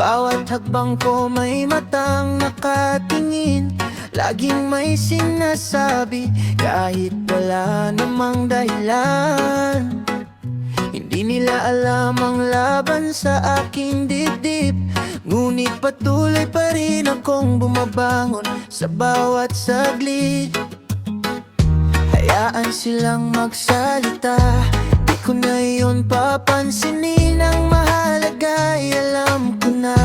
Bawat hakbang ko may matang nakatingin, laging may sinasabi kahit wala namang dahilan. Hindi nila alam ang laban sa aking dibdib, ngunit patuloy pa rin akong bumabangon sa bawat saglit. Hayaan silang magsalita, di ko na yun papansinin. Ang mahalaga ay alam ko na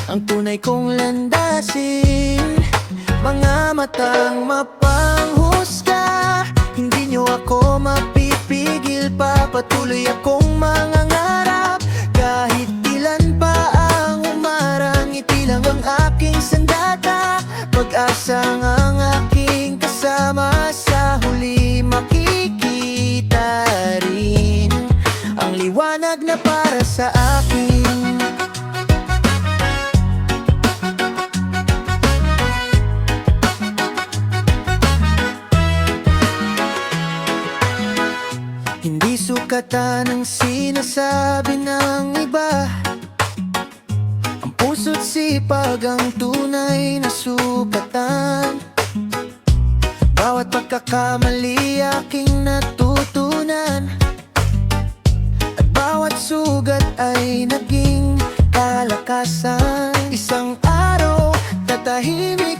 ang tunay kong landasin. Mga matang mapanghusga, hindi nyo ako mapipigil pa. Patuloy akong mangangarap kahit ilan pa ang umarang. Ngiti lang ang aking sandata, pag-asang ang aking kasama. Sa huli makikita rin ang liwanag na para sa akin. Hindi sukatan ang sinasabi ng iba, ang puso't sipag ang tunay na sukatan. Bawat pagkakamali aking natutunan, at bawat sugat ay naging kalakasan. Isang araw tatahimik